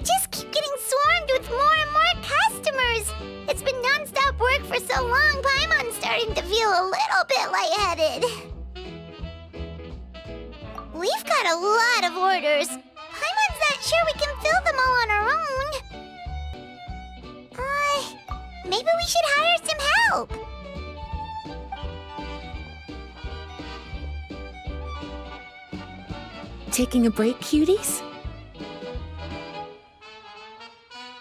just keep getting swarmed with more and more customers. It's been non-stop work for so long, Paimon's starting to feel a little bit lightheaded. We've got a lot of orders. Paimon's not sure we can fill them all on our own. Maybe we should hire some help. Taking a break, cuties?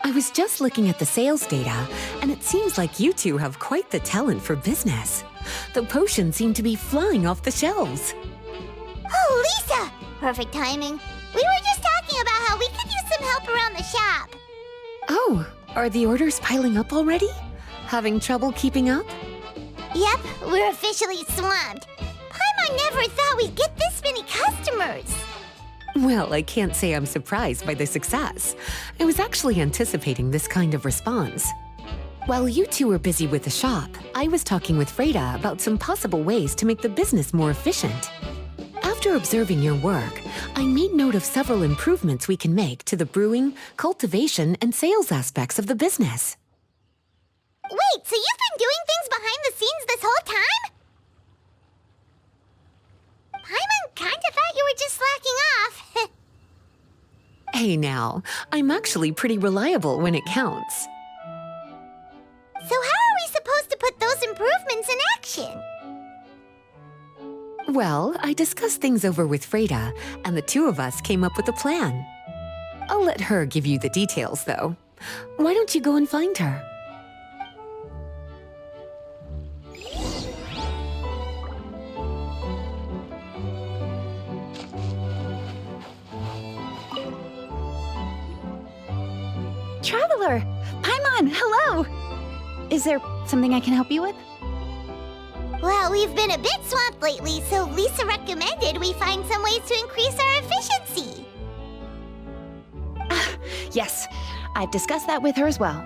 I was just looking at the sales data, and it seems like you two have quite the talent for business. The potions seem to be flying off the shelves. Oh, Lisa! Perfect timing. We were just talking about how we could use some help around the shop. Oh, are the orders piling up already? Having trouble keeping up? Yep, we're officially swamped. Paimon never thought we'd get this many customers. Well, I can't say I'm surprised by the success. I was actually anticipating this kind of response. While you two were busy with the shop, I was talking with Freda about some possible ways to make the business more efficient. After observing your work, I made note of several improvements we can make to the brewing, cultivation, and sales aspects of the business. Wait, so you've been doing things behind the scenes this whole time? Paimon kinda thought you were just slacking off. Hey now, I'm actually pretty reliable when it counts. So how are we supposed to put those improvements in action? Well, I discussed things over with Freda, and the two of us came up with a plan. I'll let her give you the details, though. Why don't you go and find her? Traveler! Paimon, hello! Is there something I can help you with? Well, we've been a bit swamped lately, so Lisa recommended we find some ways to increase our efficiency. Yes, I've discussed that with her as well.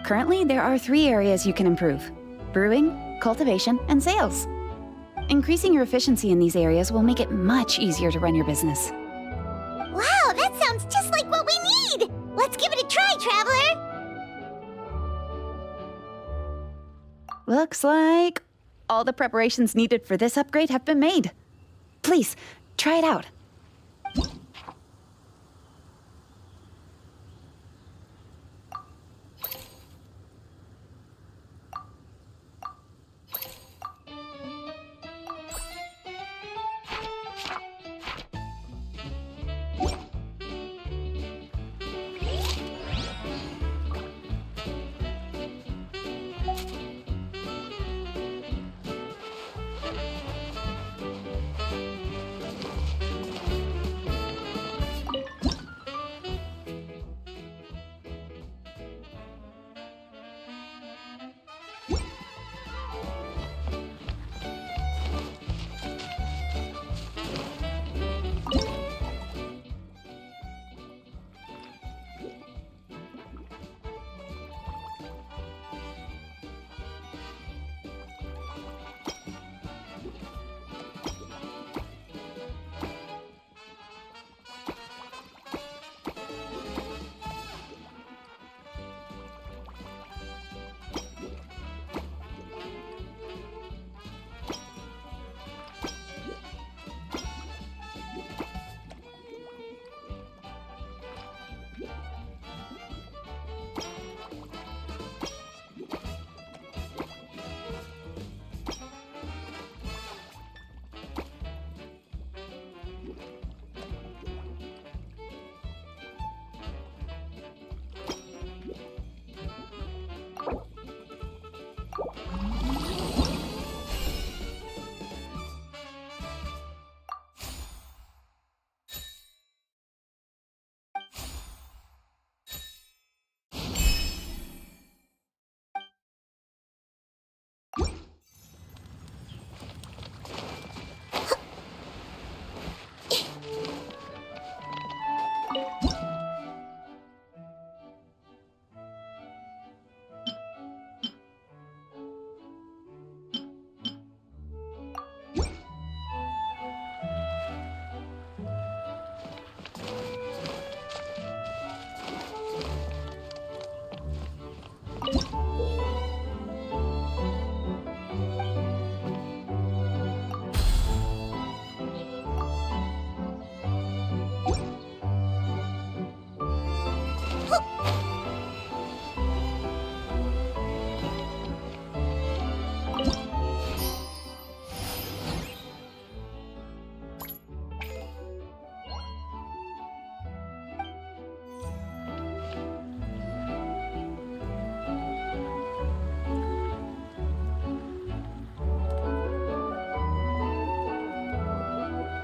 Currently, there are 3 areas you can improve: brewing, cultivation, and sales. Increasing your efficiency in these areas will make it much easier to run your business. Wow, that sounds just like what we need! Let's give it a try, Traveler! Looks like all the preparations needed for this upgrade have been made. Please, try it out.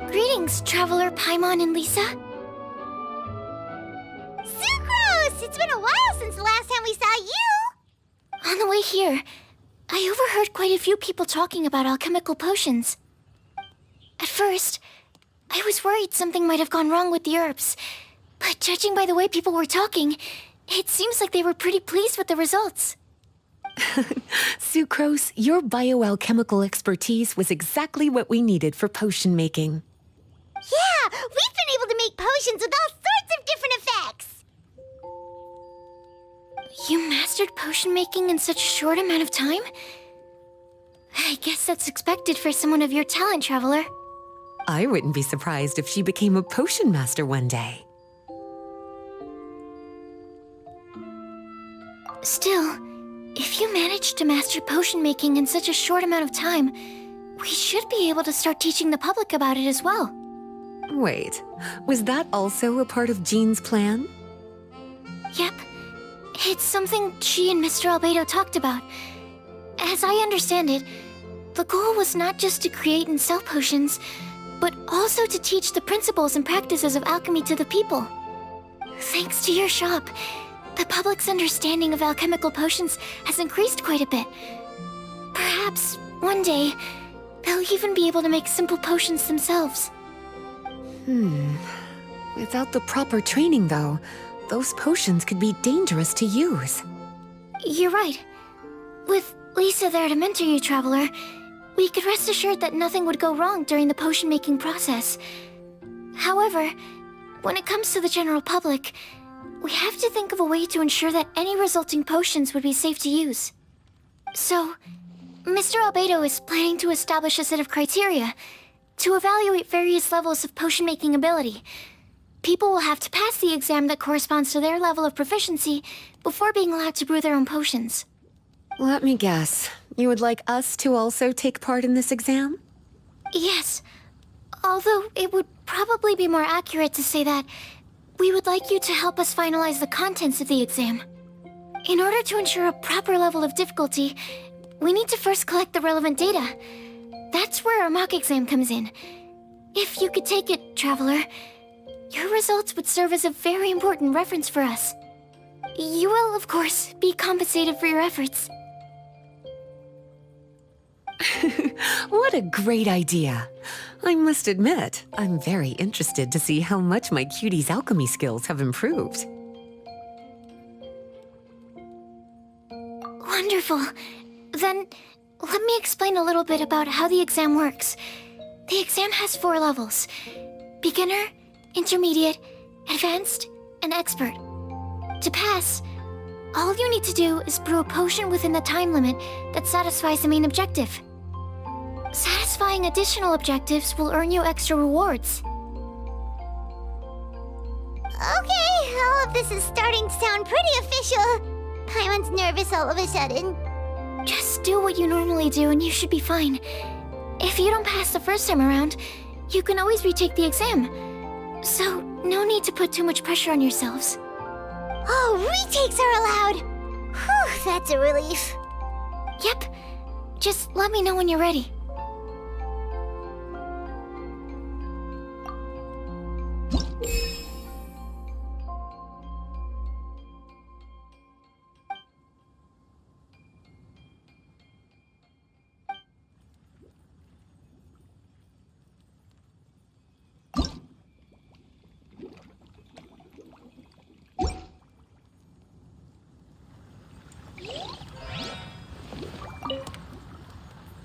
Greetings, Traveler, Paimon, and Lisa. Sucrose! It's been a while since the last time we saw you! On the way here, I overheard quite a few people talking about alchemical potions. At first, I was worried something might have gone wrong with the herbs, but judging by the way people were talking, it seems like they were pretty pleased with the results. Sucrose, your bioalchemical expertise was exactly what we needed for potion making. Yeah, we've been able to make potions with all sorts of different effects! You mastered potion making in such a short amount of time? I guess that's expected for someone of your talent, Traveler. I wouldn't be surprised if she became a potion master one day. Still, if you managed to master potion making in such a short amount of time, we should be able to start teaching the public about it as well. Wait, was that also a part of Jean's plan? Yep. It's something she and Mr. Albedo talked about. As I understand it, the goal was not just to create and sell potions, but also to teach the principles and practices of alchemy to the people. Thanks to your shop, the public's understanding of alchemical potions has increased quite a bit. Perhaps, one day, they'll even be able to make simple potions themselves. Without the proper training, though, those potions could be dangerous to use. You're right. With Lisa there to mentor you, Traveler, we could rest assured that nothing would go wrong during the potion-making process. However, when it comes to the general public, we have to think of a way to ensure that any resulting potions would be safe to use. So, Mr. Albedo is planning to establish a set of criteria to evaluate various levels of potion-making ability. People will have to pass the exam that corresponds to their level of proficiency before being allowed to brew their own potions. Let me guess. You would like us to also take part in this exam? Yes. Although it would probably be more accurate to say that we would like you to help us finalize the contents of the exam. In order to ensure a proper level of difficulty, we need to first collect the relevant data. That's where our mock exam comes in. If you could take it, Traveler, your results would serve as a very important reference for us. You will, of course, be compensated for your efforts. What a great idea. I must admit, I'm very interested to see how much my cutie's alchemy skills have improved. Wonderful. Then, let me explain a little bit about how the exam works. The exam has 4 levels: beginner, intermediate, advanced, and expert. To pass, all you need to do is brew a potion within the time limit that satisfies the main objective. Satisfying additional objectives will earn you extra rewards. Okay, all of this is starting to sound pretty official. Paimon's nervous all of a sudden. Just do what you normally do and you should be fine. If you don't pass the first time around, you can always retake the exam. So, no need to put too much pressure on yourselves. Oh, retakes are allowed! Whew, that's a relief. Yep. Just let me know when you're ready.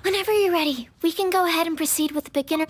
Whenever you're ready, we can go ahead and proceed with the beginner.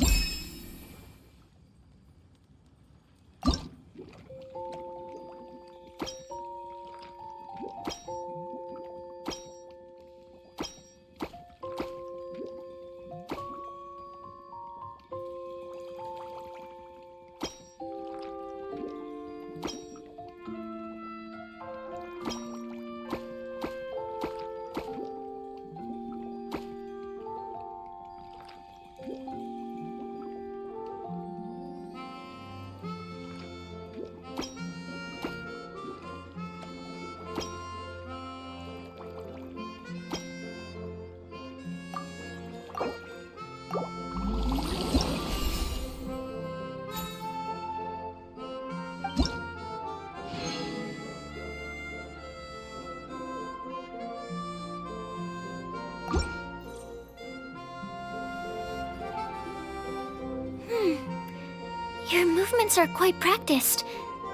movements are quite practiced,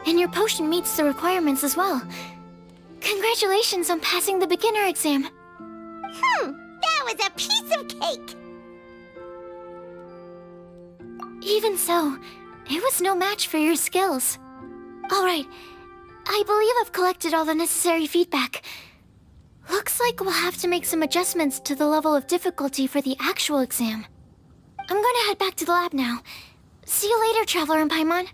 and your potion meets the requirements as well. Congratulations on passing the beginner exam. That was a piece of cake! Even so, it was no match for your skills. Alright, I believe I've collected all the necessary feedback. Looks like we'll have to make some adjustments to the level of difficulty for the actual exam. I'm gonna head back to the lab now. See you later, Traveler and Paimon.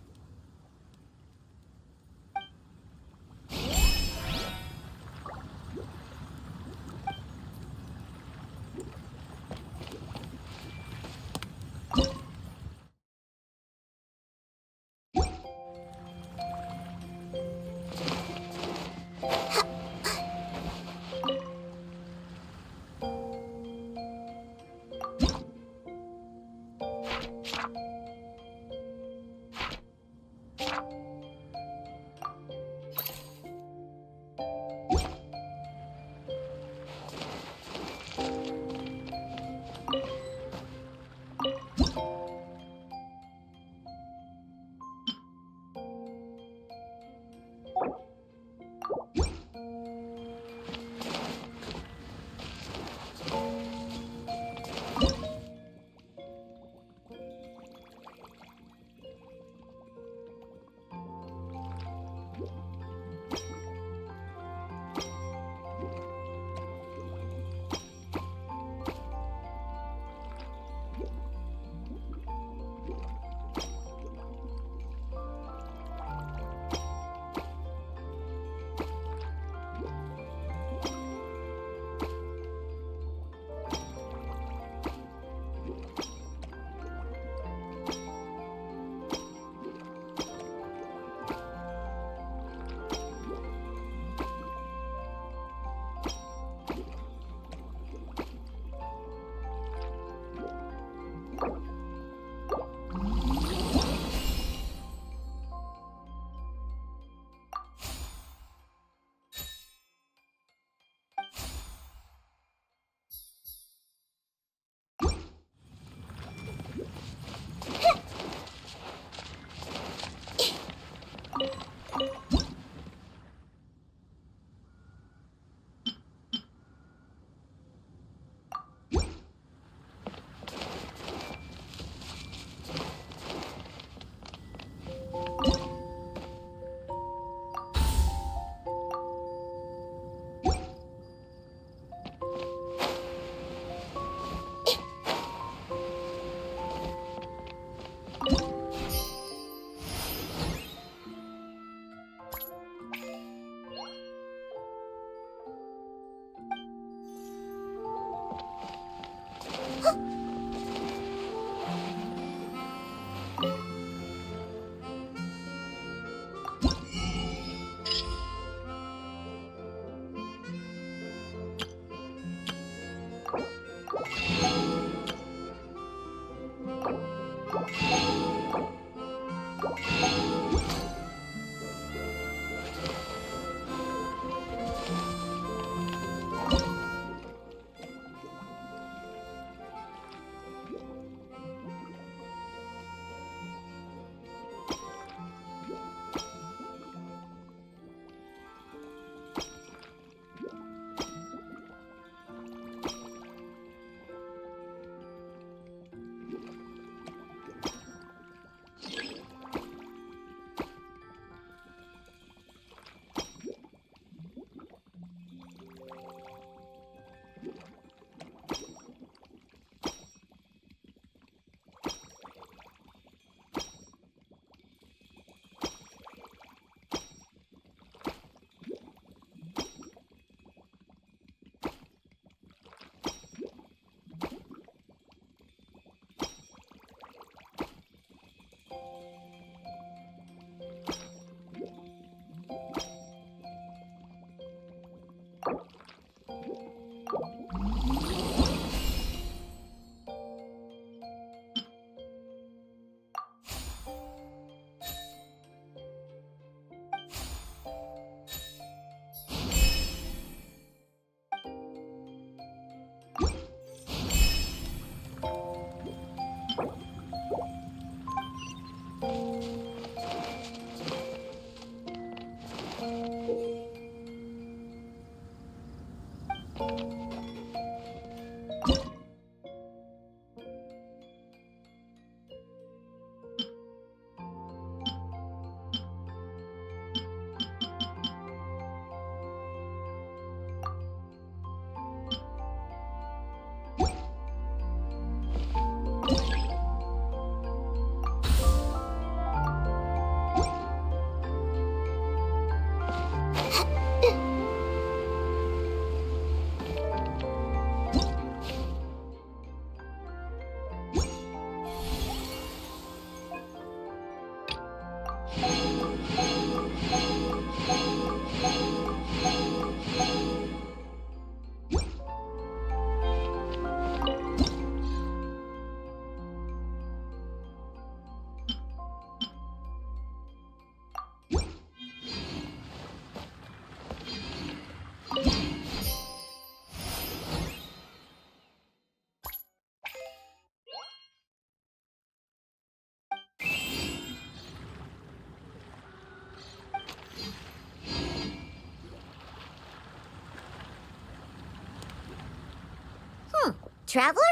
Traveler?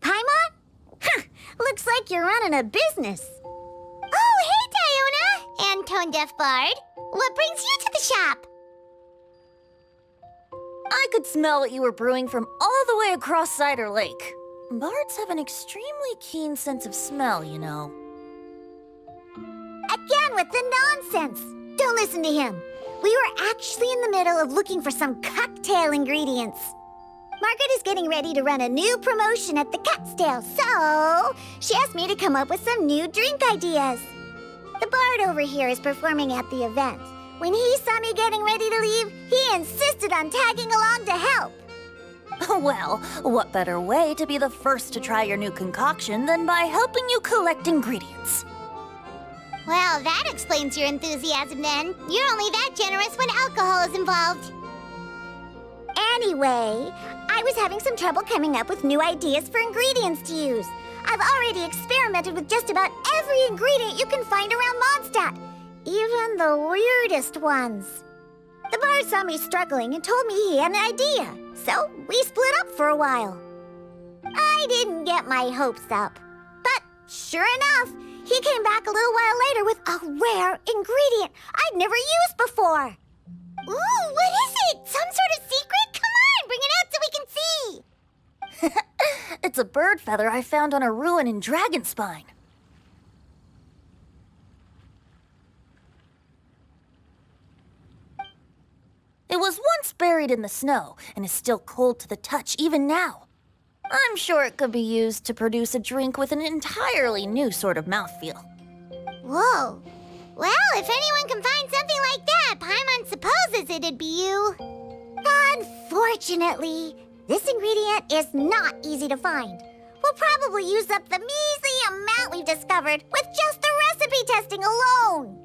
Paimon? Huh, looks like you're running a business. Oh, hey, Diona! And Tone Deaf Bard. What brings you to the shop? I could smell what you were brewing from all the way across Cider Lake. Bards have an extremely keen sense of smell, you know. Again with the nonsense. Don't listen to him. We were actually in the middle of looking for some cocktail ingredients. Margaret is getting ready to run a new promotion at the Cutsdale, so she asked me to come up with some new drink ideas. The bard over here is performing at the event. When he saw me getting ready to leave, he insisted on tagging along to help. Well, what better way to be the first to try your new concoction than by helping you collect ingredients? Well, that explains your enthusiasm then. You're only that generous when alcohol is involved. Anyway, I was having some trouble coming up with new ideas for ingredients to use. I've already experimented with just about every ingredient you can find around Mondstadt, even the weirdest ones. The bard saw me struggling and told me he had an idea, so we split up for a while. I didn't get my hopes up, but sure enough, he came back a little while later with a rare ingredient I'd never used before. Ooh, what is it? Some sort of secret? Come on, bring it out so we can see. It's a bird feather I found on a ruin in Dragonspine. It was once buried in the snow and is still cold to the touch even now. I'm sure it could be used to produce a drink with an entirely new sort of mouthfeel. Whoa. Well, if anyone can find something like that, Paimon supposes it'd be you. Unfortunately, this ingredient is not easy to find. We'll probably use up the measly amount we've discovered with just the recipe testing alone.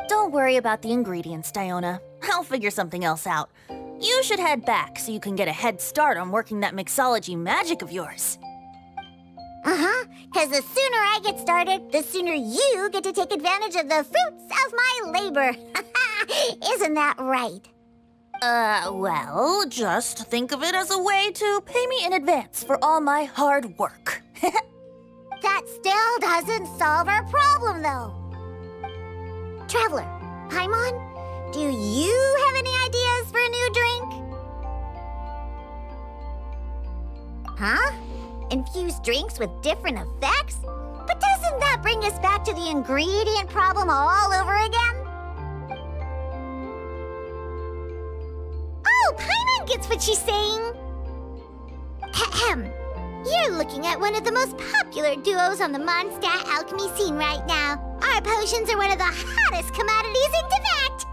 Don't worry about the ingredients, Diona. I'll figure something else out. You should head back so you can get a head start on working that mixology magic of yours. Uh-huh, because the sooner I get started, the sooner you get to take advantage of the fruits of my labor. Isn't that right? Well, just think of it as a way to pay me in advance for all my hard work. That still doesn't solve our problem, though. Traveler, Paimon, do you have any ideas for a new drink? Huh? Infuse drinks with different effects? But doesn't that bring us back to the ingredient problem all over again? Oh, Paimon gets what she's saying. Ahem. You're looking at one of the most popular duos on the Mondstadt alchemy scene right now. Our potions are one of the hottest commodities into that.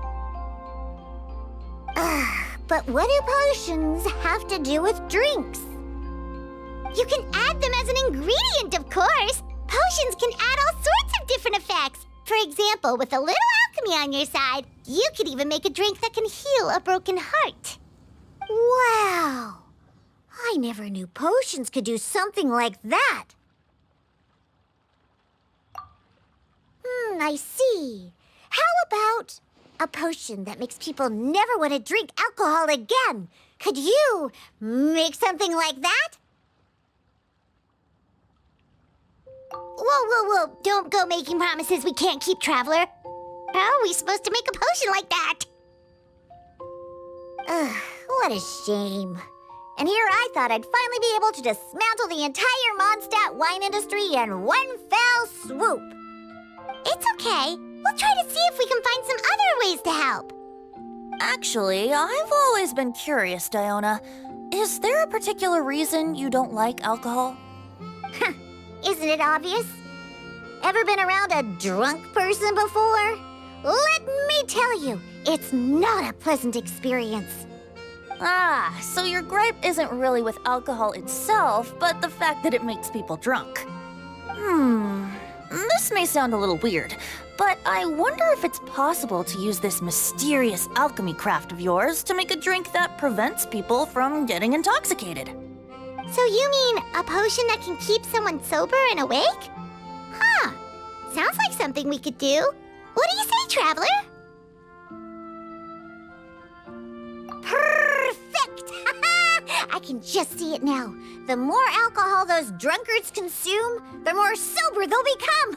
But what do potions have to do with drinks? You can add them as an ingredient, of course. Potions can add all sorts of different effects. For example, with a little alchemy on your side, you could even make a drink that can heal a broken heart. Wow! I never knew potions could do something like that. I see. How about a potion that makes people never want to drink alcohol again? Could you make something like that? Whoa. Don't go making promises we can't keep, Traveler. How are we supposed to make a potion like that? What a shame. And here I thought I'd finally be able to dismantle the entire Mondstadt wine industry in one fell swoop. It's okay. We'll try to see if we can find some other ways to help. Actually, I've always been curious, Diona. Is there a particular reason you don't like alcohol? Isn't it obvious? Ever been around a drunk person before? Let me tell you, it's not a pleasant experience. Ah, so your gripe isn't really with alcohol itself, but the fact that it makes people drunk. This may sound a little weird, but I wonder if it's possible to use this mysterious alchemy craft of yours to make a drink that prevents people from getting intoxicated. So you mean a potion that can keep someone sober and awake? Huh. Sounds like something we could do. What do you say, Traveler? Perfect! I can just see it now. The more alcohol those drunkards consume, the more sober they'll become.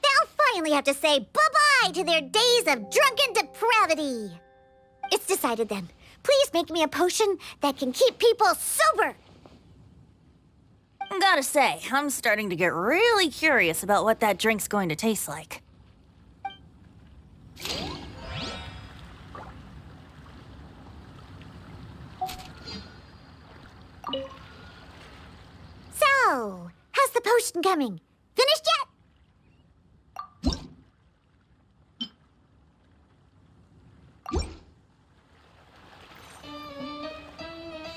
They'll finally have to say bye-bye to their days of drunken depravity. It's decided then. Please make me a potion that can keep people sober. Gotta say, I'm starting to get really curious about what that drink's going to taste like. So, how's the potion coming? Finished yet?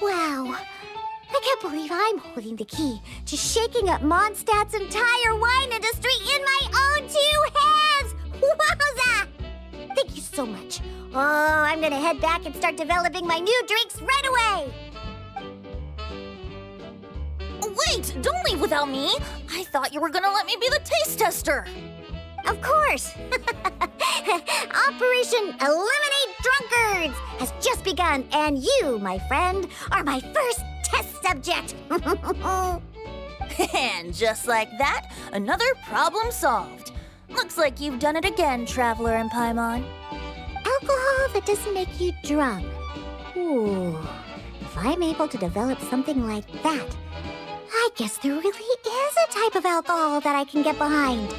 Wow, I can't believe I'm holding the key to shaking up Mondstadt's entire wine industry in my own 2 hands! Wowza! Thank you so much. Oh, I'm gonna head back and start developing my new drinks right away! Wait, don't leave without me! I thought you were gonna let me be the taste tester! Of course! Operation Eliminate Drunkards has just begun, and you, my friend, are my first test subject! And just like that, another problem solved. Looks like you've done it again, Traveler and Paimon. Alcohol that doesn't make you drunk. Ooh, if I'm able to develop something like that, I guess there really is a type of alcohol that I can get behind.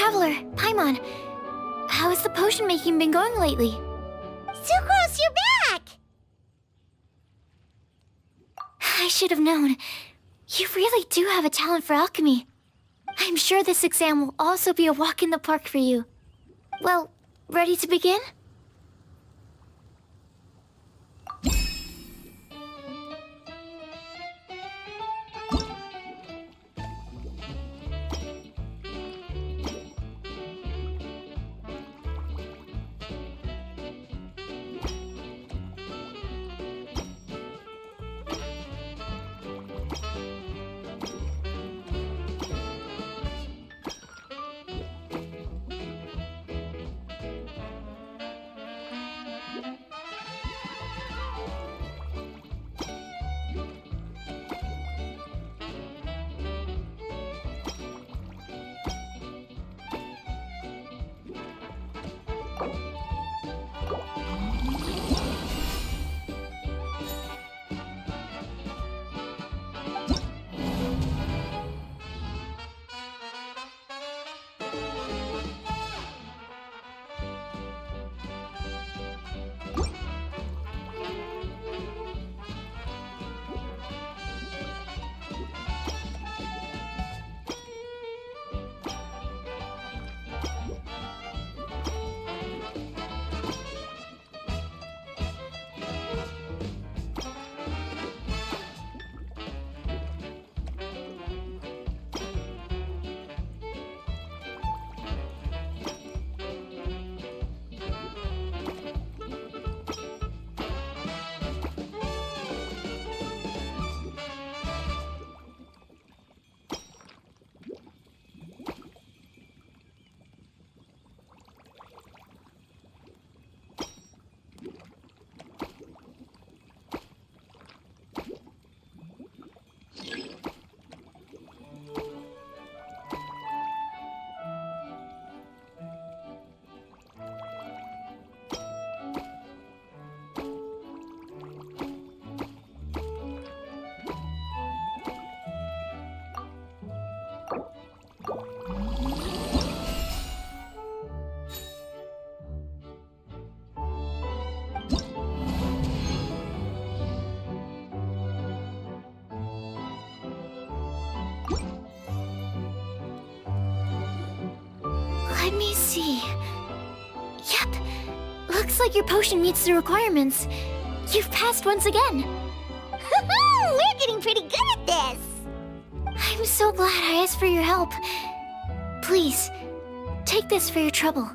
Traveler, Paimon, how has the potion making been going lately? Sucrose, you're back! I should have known. You really do have a talent for alchemy. I'm sure this exam will also be a walk in the park for you. Well, ready to begin? Let me see. Yep. Looks like your potion meets the requirements. You've passed once again. We're getting pretty good at this! I'm so glad I asked for your help. Please, take this for your trouble.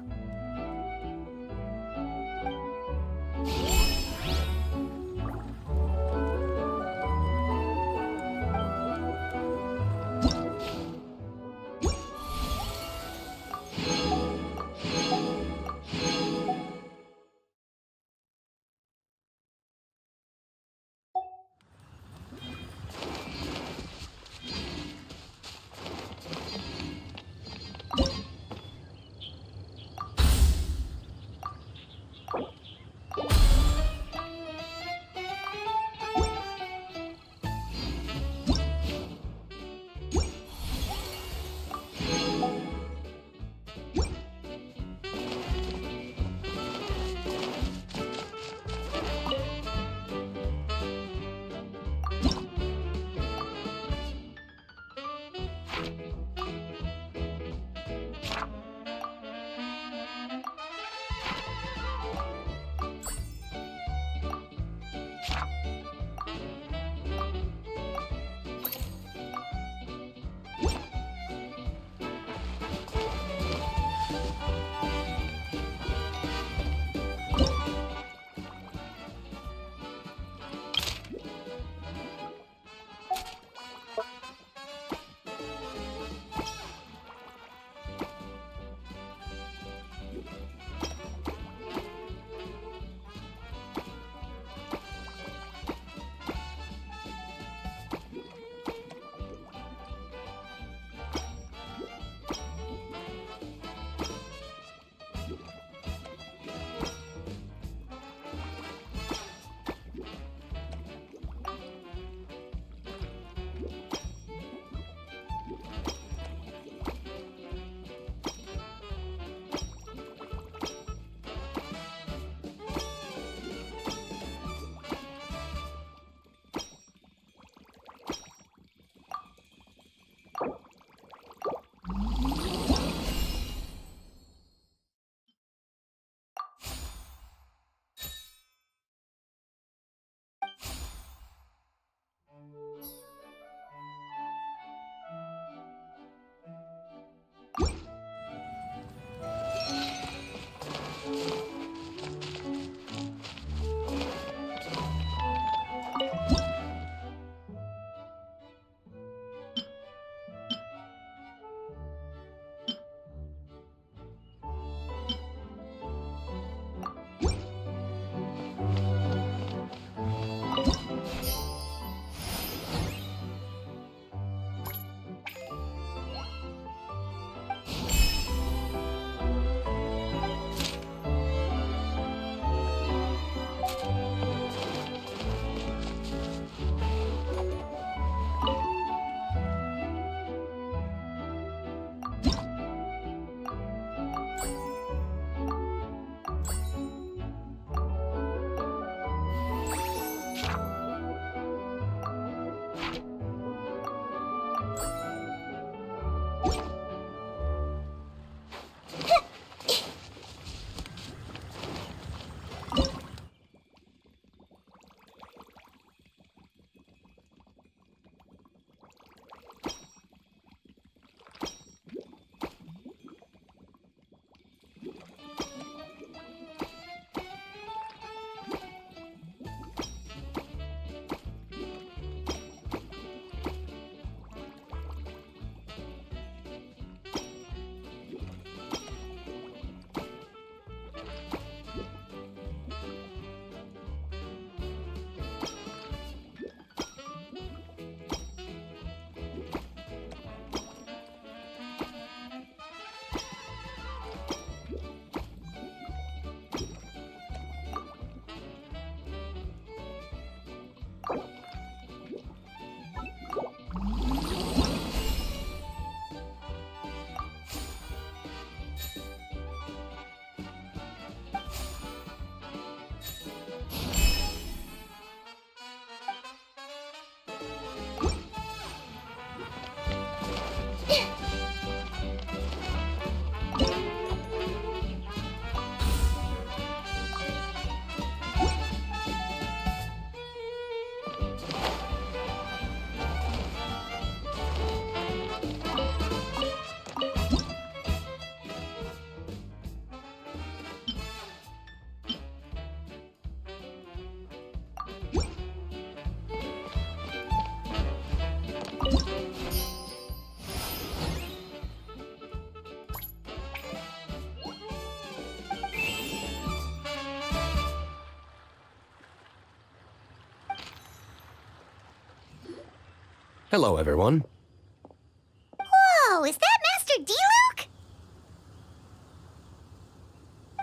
Hello, everyone. Whoa, is that Master Diluc?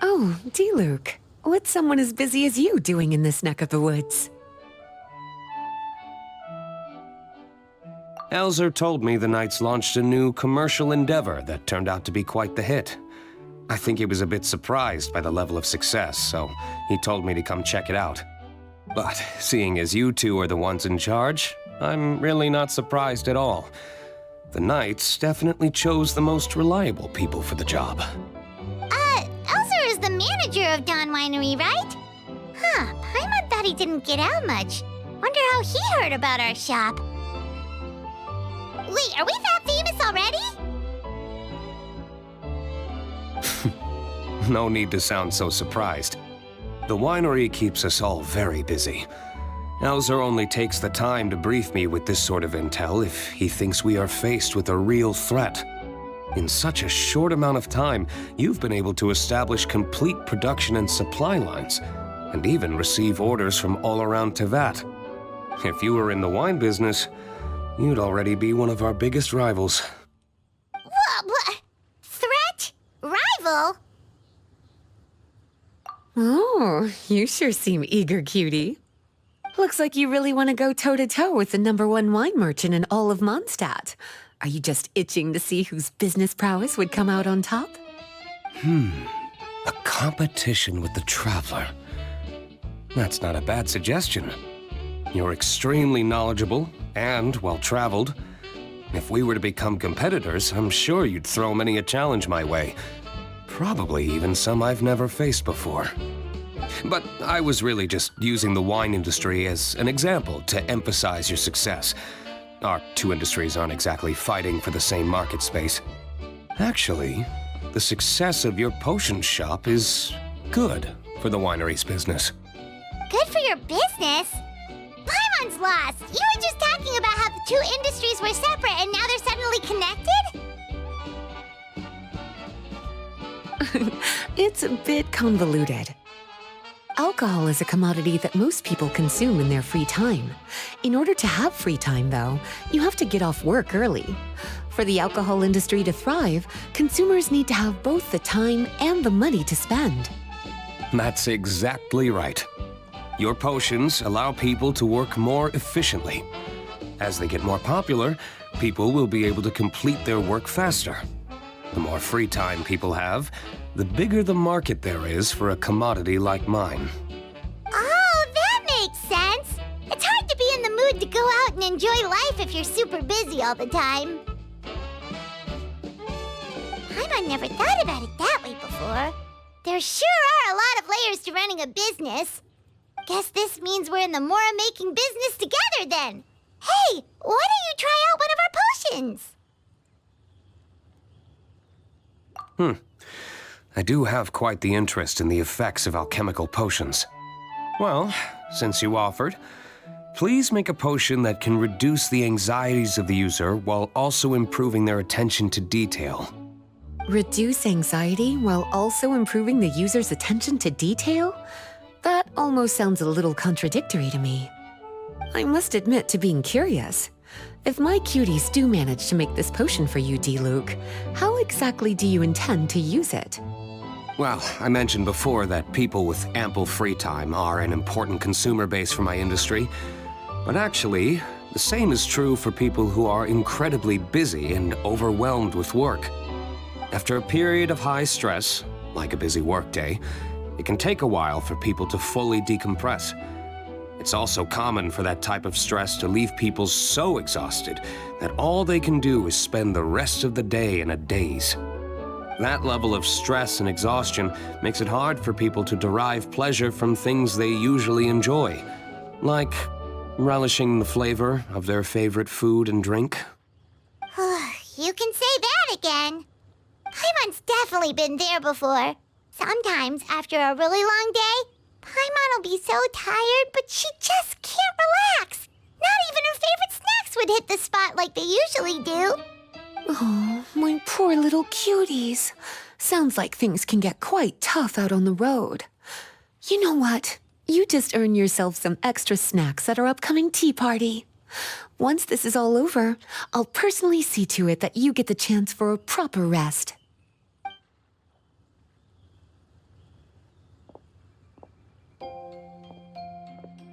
Oh, Diluc. What's someone as busy as you doing in this neck of the woods? Elzer told me the Knights launched a new commercial endeavor that turned out to be quite the hit. I think he was a bit surprised by the level of success, so he told me to come check it out. But seeing as you two are the ones in charge, I'm really not surprised at all. The Knights definitely chose the most reliable people for the job. Elzer is the manager of Dawn Winery, right? Huh, Paimon thought he didn't get out much. Wonder how he heard about our shop. Wait, are we that famous already? No need to sound so surprised. The winery keeps us all very busy. Elzer only takes the time to brief me with this sort of intel if he thinks we are faced with a real threat. In such a short amount of time, you've been able to establish complete production and supply lines, and even receive orders from all around Tevat. If you were in the wine business, you'd already be one of our biggest rivals. What? Threat? Rival? Oh, you sure seem eager, cutie. Looks like you really want to go toe-to-toe with the #1 wine merchant in all of Mondstadt. Are you just itching to see whose business prowess would come out on top? A competition with the Traveler. That's not a bad suggestion. You're extremely knowledgeable and well-traveled. If we were to become competitors, I'm sure you'd throw many a challenge my way. Probably even some I've never faced before. But I was really just using the wine industry as an example to emphasize your success. Our two industries aren't exactly fighting for the same market space. Actually, the success of your potion shop is good for the winery's business. Good for your business? Paimon's lost! You were just talking about how the two industries were separate and now they're suddenly connected? It's a bit convoluted. Alcohol is a commodity that most people consume in their free time. In order to have free time, though, you have to get off work early. For the alcohol industry to thrive, consumers need to have both the time and the money to spend. That's exactly right. Your potions allow people to work more efficiently. As they get more popular, people will be able to complete their work faster. The more free time people have, the bigger the market there is for a commodity like mine. Oh, that makes sense! It's hard to be in the mood to go out and enjoy life if you're super busy all the time. Paimon never thought about it that way before. There sure are a lot of layers to running a business. Guess this means we're in the Mora-making business together then. Hey, why don't you try out one of our potions? I do have quite the interest in the effects of alchemical potions. Well, since you offered, please make a potion that can reduce the anxieties of the user while also improving their attention to detail. Reduce anxiety while also improving the user's attention to detail? That almost sounds a little contradictory to me. I must admit to being curious. If my cuties do manage to make this potion for you, Diluc, how exactly do you intend to use it? Well, I mentioned before that people with ample free time are an important consumer base for my industry. But actually, the same is true for people who are incredibly busy and overwhelmed with work. After a period of high stress, like a busy workday, it can take a while for people to fully decompress. It's also common for that type of stress to leave people so exhausted that all they can do is spend the rest of the day in a daze. That level of stress and exhaustion makes it hard for people to derive pleasure from things they usually enjoy, like relishing the flavor of their favorite food and drink. You can say that again. Paimon's definitely been there before. Sometimes, after a really long day, Paimon will be so tired, but she just can't relax. Not even her favorite snacks would hit the spot like they usually do. Oh, my poor little cuties. Sounds like things can get quite tough out on the road. You know what? You just earn yourself some extra snacks at our upcoming tea party. Once this is all over, I'll personally see to it that you get the chance for a proper rest.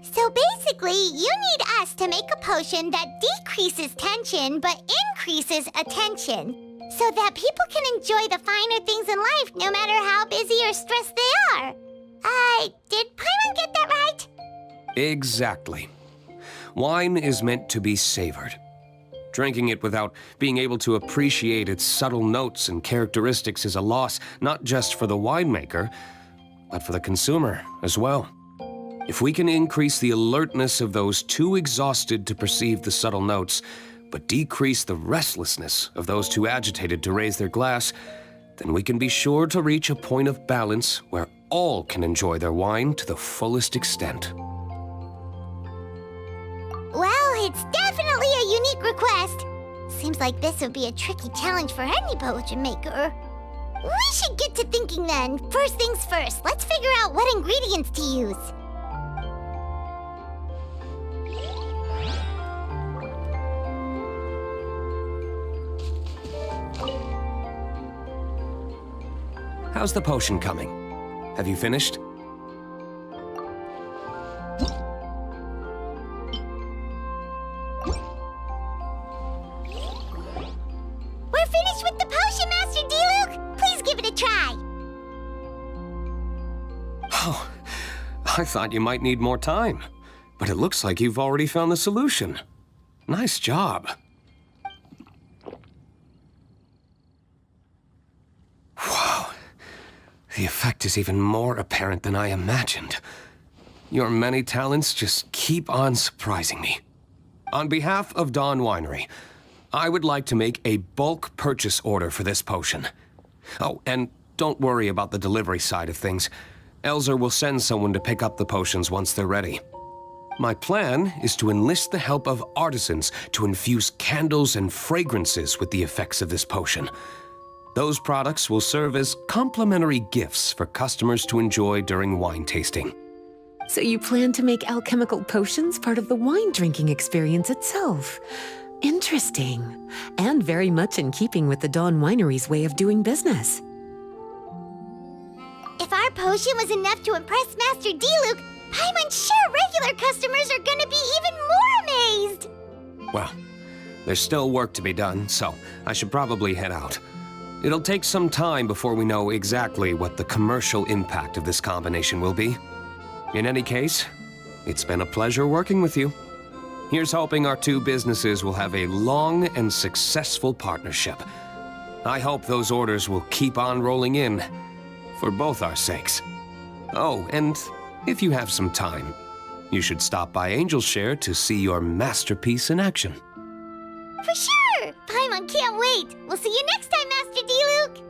So basically, you need us to make a potion that decreases tension but increases attention, so that people can enjoy the finer things in life no matter how busy or stressed they are. Did Paimon get that right? Exactly. Wine is meant to be savored. Drinking it without being able to appreciate its subtle notes and characteristics is a loss not just for the winemaker, but for the consumer as well. If we can increase the alertness of those too exhausted to perceive the subtle notes, but decrease the restlessness of those too agitated to raise their glass, then we can be sure to reach a point of balance where all can enjoy their wine to the fullest extent. Well, it's definitely a unique request. Seems like this would be a tricky challenge for any potion maker. We should get to thinking then. First things first, let's figure out what ingredients to use. How's the potion coming? Have you finished? We're finished with the potion, Master Diluc! Please give it a try! Oh, I thought you might need more time, but it looks like you've already found the solution. Nice job. Wow, the effect is even more apparent than I imagined. Your many talents just keep on surprising me. On behalf of Dawn Winery, I would like to make a bulk purchase order for this potion. Oh, and don't worry about the delivery side of things. Elzer will send someone to pick up the potions once they're ready. My plan is to enlist the help of artisans to infuse candles and fragrances with the effects of this potion. Those products will serve as complimentary gifts for customers to enjoy during wine tasting. So you plan to make alchemical potions part of the wine drinking experience itself. Interesting. And very much in keeping with the Dawn Winery's way of doing business. If our potion was enough to impress Master Diluc, Paimon's sure regular customers are gonna be even more amazed! Well, there's still work to be done, so I should probably head out. It'll take some time before we know exactly what the commercial impact of this combination will be. In any case, it's been a pleasure working with you. Here's hoping our two businesses will have a long and successful partnership. I hope those orders will keep on rolling in, for both our sakes. Oh, and if you have some time, you should stop by Angel's Share to see your masterpiece in action. For sure! Paimon can't wait! We'll see you next time, Master Diluc!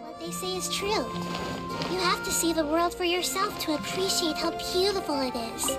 What they say is true. You have to see the world for yourself to appreciate how beautiful it is.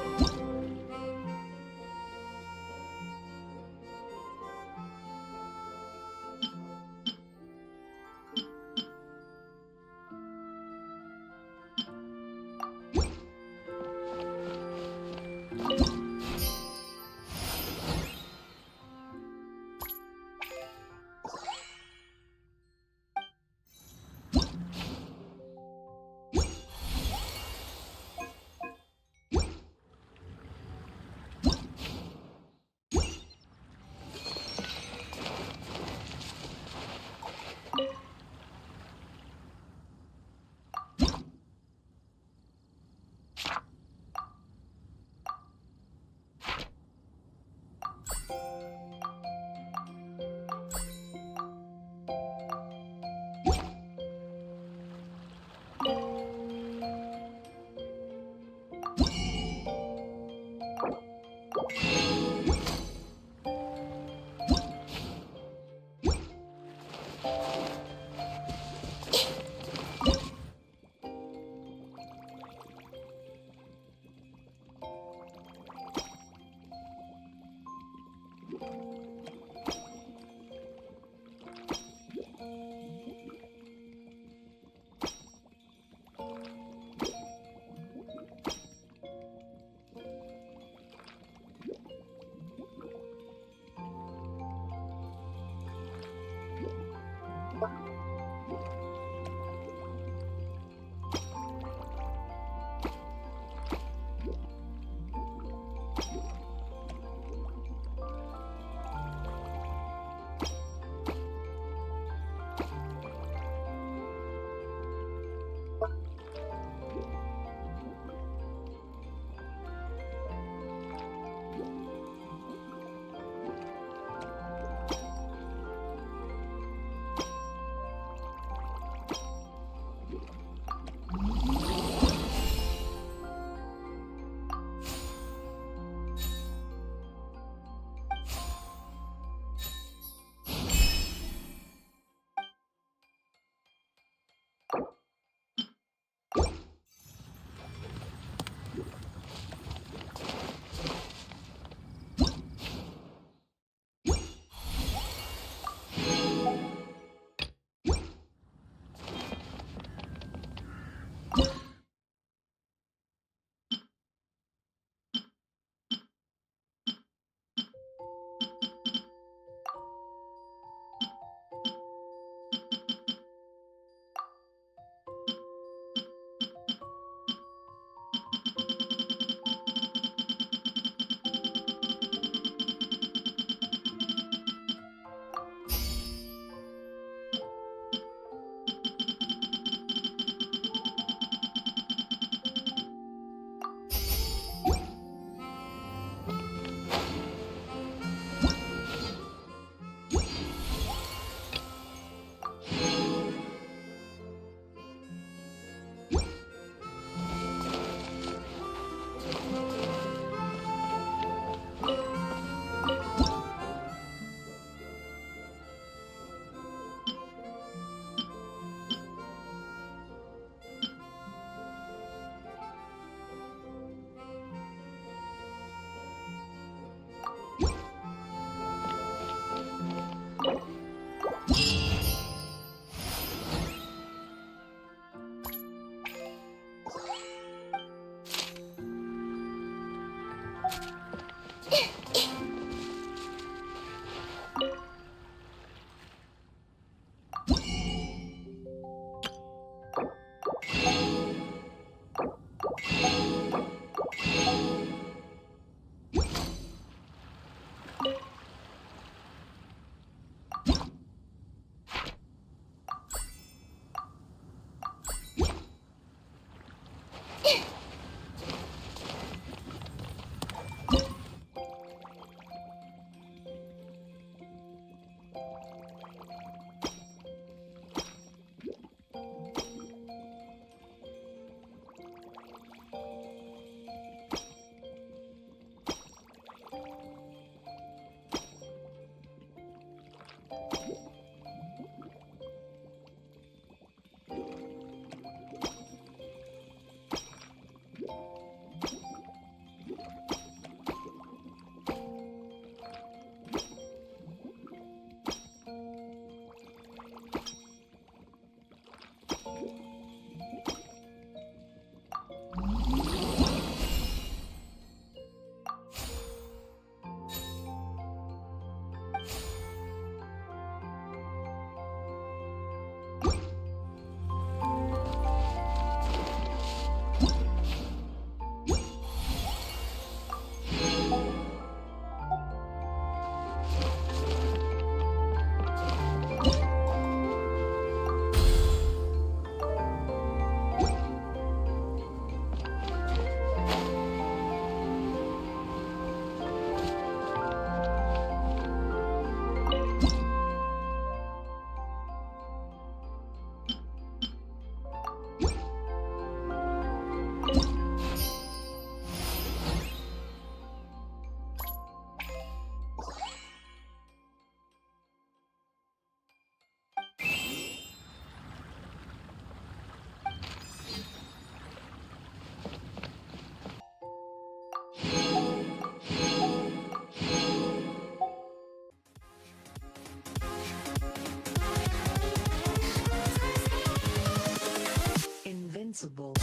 Invincible.